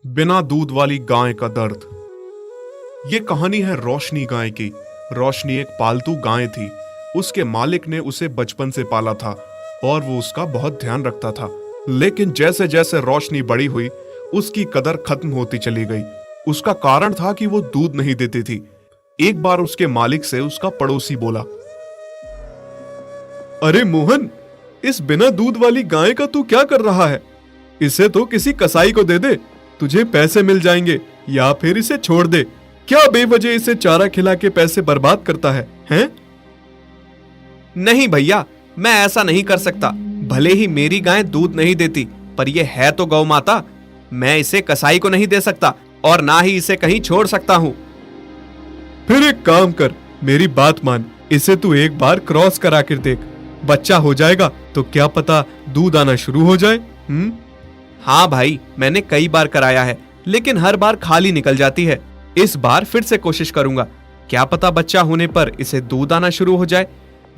बिना दूध वाली गाय का दर्द। ये कहानी है रोशनी गाय की। रोशनी एक पालतू गाय थी। उसके मालिक ने उसे बचपन से पाला था और वो उसका बहुत ध्यान रखता था। लेकिन जैसे जैसे रोशनी बड़ी हुई, उसकी कदर खत्म होती चली गई। उसका कारण था कि वो दूध नहीं देती थी। एक बार उसके मालिक से उसका पड़ोसी बोला, अरे मोहन, इस बिना दूध वाली गाय का तू क्या कर रहा है? इसे तो किसी कसाई को दे दे, तुझे पैसे मिल जाएंगे, या फिर इसे छोड़ दे। क्या बेवजह इसे चारा खिला के पैसे बर्बाद करता है, हैं? नहीं भैया, मैं ऐसा नहीं कर सकता। भले ही मेरी गाय दूध नहीं देती, पर यह है तो गौ माता। मैं इसे कसाई को नहीं दे सकता और ना ही इसे कहीं छोड़ सकता हूँ। फिर एक काम कर, मेरी बात मान, इसे तू एक बार क्रॉस करा कर देख। बच्चा हो जाएगा तो क्या पता दूध आना शुरू हो जाए। हाँ भाई, मैंने कई बार कराया है, लेकिन हर बार खाली निकल जाती है। इस बार फिर से कोशिश करूंगा, क्या पता बच्चा होने पर इसे दूध आना शुरू हो जाए।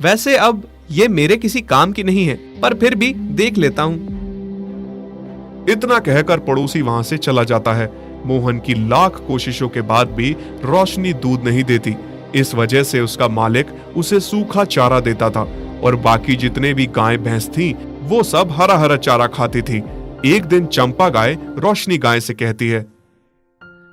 वैसे अब ये मेरे किसी काम की नहीं है, पर फिर भी देख लेता हूँ। इतना कहकर पड़ोसी वहां से चला जाता है। मोहन की लाख कोशिशों के बाद भी रोशनी दूध नहीं देती। इस वजह से उसका मालिक उसे सूखा चारा देता था और बाकी जितने भी गाय भैंस थी वो सब हरा हरा चारा खाती थी। एक दिन चंपा गाय रोशनी गाय से कहती है,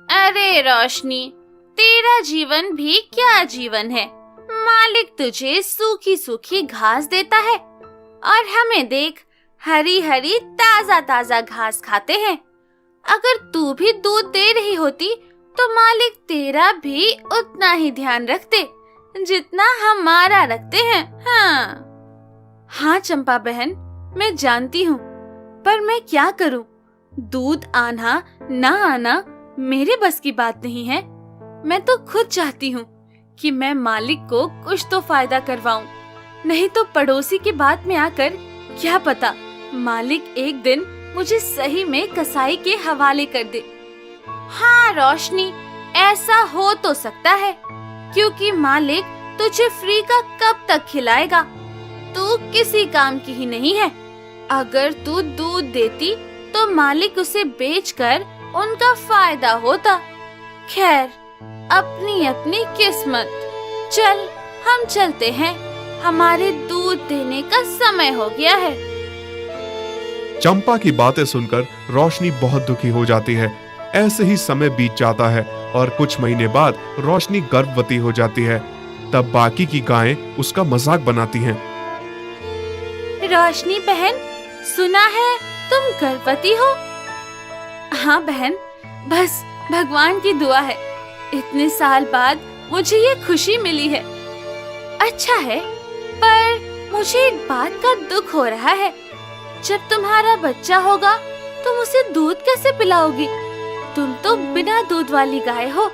अरे रोशनी, तेरा जीवन भी क्या जीवन है। मालिक तुझे सूखी सूखी घास देता है और हमें देख, हरी हरी ताजा ताजा घास खाते हैं। अगर तू भी दूध दे रही होती तो मालिक तेरा भी उतना ही ध्यान रखते जितना हमारा रखते हैं। हाँ चंपा बहन, मैं जानती हूँ, पर मैं क्या करूँ? दूध आना ना आना मेरे बस की बात नहीं है। मैं तो खुद चाहती हूँ कि मैं मालिक को कुछ तो फायदा करवाऊं, नहीं तो पड़ोसी की बात में आकर क्या पता मालिक एक दिन मुझे सही में कसाई के हवाले कर दे। हाँ रोशनी, ऐसा हो तो सकता है, क्योंकि मालिक तुझे फ्री का कब तक खिलाएगा? तू किसी काम की ही नहीं है। अगर तू दूध देती तो मालिक उसे बेचकर उनका फायदा होता। खैर, अपनी अपनी किस्मत। चल, हम चलते हैं, हमारे दूध देने का समय हो गया है। चंपा की बातें सुनकर रोशनी बहुत दुखी हो जाती है। ऐसे ही समय बीत जाता है और कुछ महीने बाद रोशनी गर्भवती हो जाती है। तब बाकी की गायें उसका मजाक बनाती हैं। रोशनी बहन, सुना है तुम गर्भवती हो? हाँ बहन, बस भगवान की दुआ है, इतने साल बाद मुझे ये खुशी मिली है। अच्छा है, पर मुझे एक बात का दुख हो रहा है। जब तुम्हारा बच्चा होगा तुम उसे दूध कैसे पिलाओगी? तुम तो बिना दूध वाली गाय हो,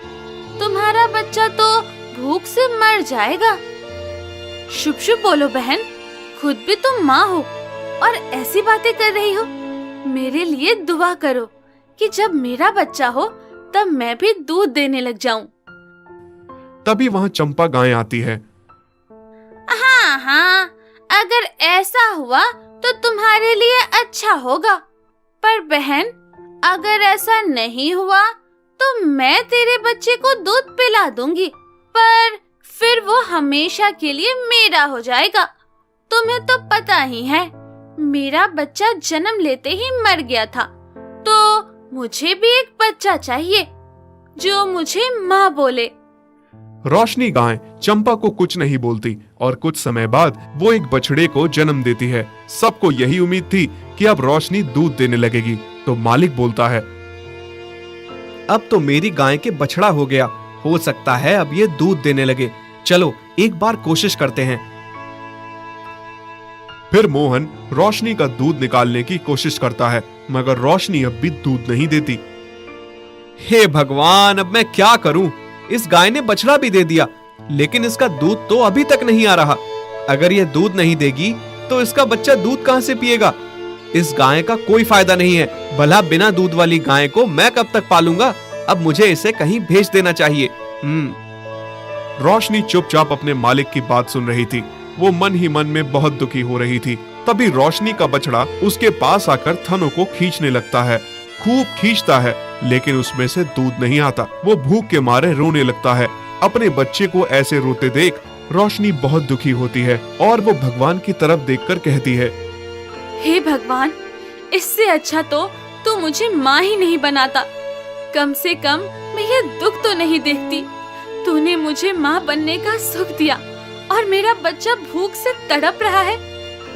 तुम्हारा बच्चा तो भूख से मर जाएगा। शुभ शुभ बोलो बहन, खुद भी तुम माँ हो और ऐसी बातें कर रही हो। मेरे लिए दुआ करो कि जब मेरा बच्चा हो तब मैं भी दूध देने लग जाऊं। तभी वहां चंपा गाय आती है। हाँ, अगर ऐसा हुआ तो तुम्हारे लिए अच्छा होगा, पर बहन अगर ऐसा नहीं हुआ तो मैं तेरे बच्चे को दूध पिला दूंगी, पर फिर वो हमेशा के लिए मेरा हो जाएगा। तुम्हें तो पता ही है, मेरा बच्चा जन्म लेते ही मर गया था, तो मुझे भी एक बच्चा चाहिए जो मुझे माँ बोले। रोशनी गाय चंपा को कुछ नहीं बोलती और कुछ समय बाद वो एक बछड़े को जन्म देती है। सबको यही उम्मीद थी कि अब रोशनी दूध देने लगेगी, तो मालिक बोलता है, अब तो मेरी गाय के बछड़ा हो गया, हो सकता है अब ये दूध देने लगे। चलो एक बार कोशिश करते हैं। फिर मोहन रोशनी का दूध निकालने की कोशिश करता है, मगर रोशनी अब भी दूध नहीं देती। हे भगवान, अब मैं क्या करूं? इस गाय ने बछड़ा भी दे दिया, लेकिन इसका दूध तो अभी तक नहीं आ रहा। अगर ये दूध नहीं देगी तो इसका बच्चा दूध कहां से पिएगा? इस गाय का कोई फायदा नहीं है। भला बिना दूध वाली गाय को मैं कब तक पालूंगा? अब मुझे इसे कहीं भेज देना चाहिए। रोशनी चुपचाप अपने मालिक की बात सुन रही थी। वो मन ही मन में बहुत दुखी हो रही थी। तभी रोशनी का बछड़ा उसके पास आकर थनों को खींचने लगता है। खूब खींचता है लेकिन उसमें से दूध नहीं आता। वो भूख के मारे रोने लगता है। अपने बच्चे को ऐसे रोते देख रोशनी बहुत दुखी होती है और वो भगवान की तरफ देखकर कहती है, हे भगवान, इससे अच्छा तो तू मुझे माँ ही नहीं बनाता। कम से कम मैं ये दुख तो नहीं देखती। तूने मुझे माँ बनने का सुख दिया और मेरा बच्चा भूख से तड़प रहा है।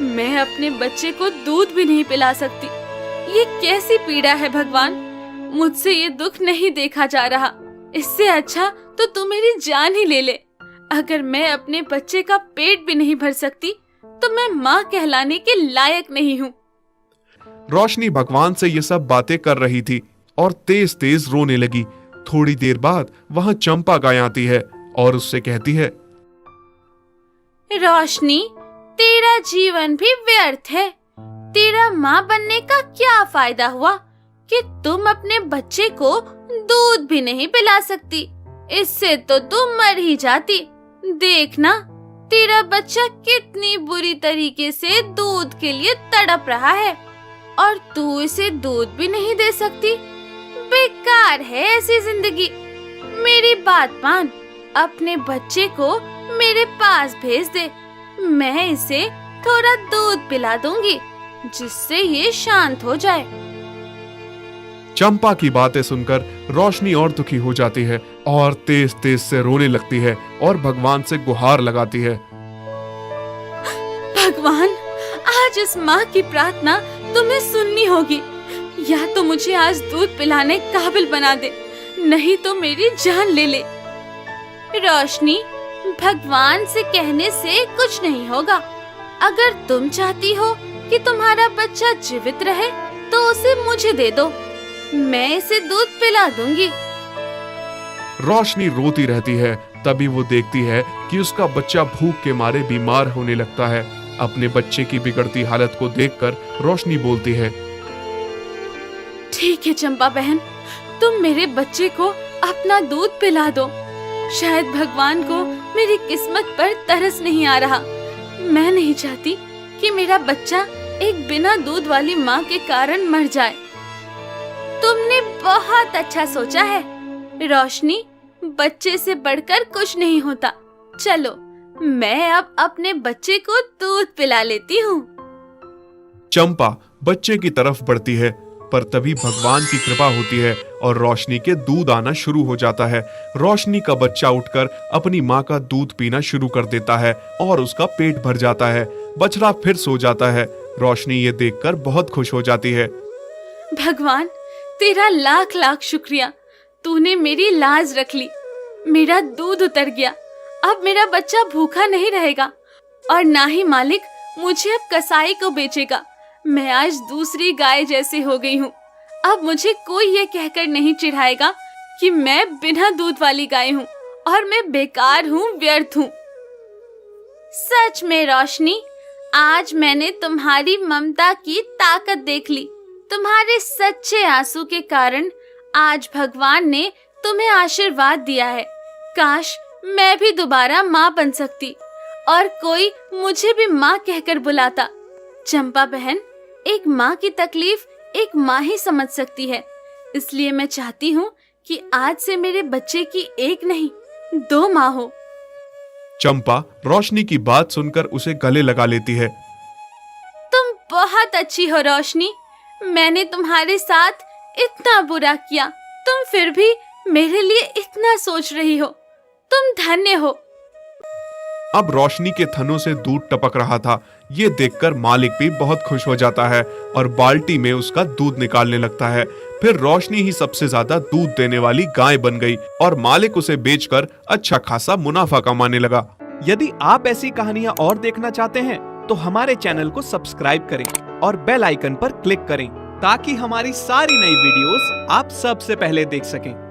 मैं अपने बच्चे को दूध भी नहीं पिला सकती। ये कैसी पीड़ा है भगवान, मुझसे ये दुख नहीं देखा जा रहा। इससे अच्छा तो तू मेरी जान ही ले ले। अगर मैं अपने बच्चे का पेट भी नहीं भर सकती तो मैं माँ कहलाने के लायक नहीं हूँ। रोशनी भगवान से ये सब बातें कर रही थी और तेज तेज रोने लगी। थोड़ी देर बाद वहाँ चंपा गाय आती है और उससे कहती है, रोशनी, तेरा जीवन भी व्यर्थ है। तेरा माँ बनने का क्या फायदा हुआ कि तुम अपने बच्चे को दूध भी नहीं पिला सकती। इससे तो तुम मर ही जाती। देखना, तेरा बच्चा कितनी बुरी तरीके से दूध के लिए तड़प रहा है और तू इसे दूध भी नहीं दे सकती। बेकार है ऐसी जिंदगी। मेरी बात मान, अपने बच्चे को मेरे पास भेज दे। मैं इसे थोड़ा दूध पिला दूंगी जिससे ये शांत हो जाए। चंपा की बातें सुनकर रोशनी और दुखी हो जाती है और तेज तेज से रोने लगती है और भगवान से गुहार लगाती है। भगवान, आज इस माँ की प्रार्थना तुम्हें सुननी होगी। या तो मुझे आज दूध पिलाने काबिल बना दे, नहीं तो मेरी जान ले ले। रोशनी, भगवान से कहने से कुछ नहीं होगा। अगर तुम चाहती हो कि तुम्हारा बच्चा जीवित रहे तो उसे मुझे दे दो। मैं इसे दूध पिला दूंगी। रोशनी रोती रहती है। तभी वो देखती है कि उसका बच्चा भूख के मारे बीमार होने लगता है। अपने बच्चे की बिगड़ती हालत को देखकर रोशनी बोलती है, ठीक है चंपा बहन, तुम मेरे बच्चे को अपना दूध पिला दो। शायद भगवान को मेरी किस्मत पर तरस नहीं आ रहा। मैं नहीं चाहती कि मेरा बच्चा एक बिना दूध वाली माँ के कारण मर जाए। तुमने बहुत अच्छा सोचा है रोशनी। बच्चे से बढ़कर कुछ नहीं होता। चलो, मैं अब अपने बच्चे को दूध पिला लेती हूँ। चंपा बच्चे की तरफ बढ़ती है, पर तभी भगवान की कृपा होती है और रोशनी के दूध आना शुरू हो जाता है। रोशनी का बच्चा उठकर अपनी माँ का दूध पीना शुरू कर देता है और उसका पेट भर जाता है। बछड़ा फिर सो जाता है। रोशनी ये देखकर बहुत खुश हो जाती है। भगवान, तेरा लाख लाख शुक्रिया। तूने मेरी लाज रख ली। मेरा दूध उतर गया। अब मेरा बच्चा भूखा नहीं रहेगा और ना ही मालिक मुझे अब कसाई को बेचेगा। मैं आज दूसरी गाय जैसी हो गई हूँ। अब मुझे कोई ये कहकर नहीं चिढ़ाएगा कि मैं बिना दूध वाली गाय हूँ और मैं बेकार हूँ, व्यर्थ हूँ। सच में रोशनी, आज मैंने तुम्हारी ममता की ताकत देख ली। तुम्हारे सच्चे आंसू के कारण आज भगवान ने तुम्हें आशीर्वाद दिया है। काश मैं भी दोबारा माँ बन सकती और कोई मुझे भी माँ कहकर बुलाता। चंपा बहन, एक माँ की तकलीफ एक माँ ही समझ सकती है। इसलिए मैं चाहती हूँ कि आज से मेरे बच्चे की एक नहीं 2 माँ हो। चंपा रोशनी की बात सुनकर उसे गले लगा लेती है। तुम बहुत अच्छी हो रोशनी। मैंने तुम्हारे साथ इतना बुरा किया, तुम फिर भी मेरे लिए इतना सोच रही हो। तुम धन्य हो। अब रोशनी के थनों से दूध टपक रहा था। ये देखकर मालिक भी बहुत खुश हो जाता है और बाल्टी में उसका दूध निकालने लगता है। फिर रोशनी ही सबसे ज्यादा दूध देने वाली गाय बन गई और मालिक उसे बेचकर अच्छा खासा मुनाफा कमाने लगा। यदि आप ऐसी कहानियां और देखना चाहते हैं तो हमारे चैनल को सब्सक्राइब करें और बेल आइकन पर क्लिक करें ताकि हमारी सारी नई वीडियोस आप सबसे पहले देख सकें।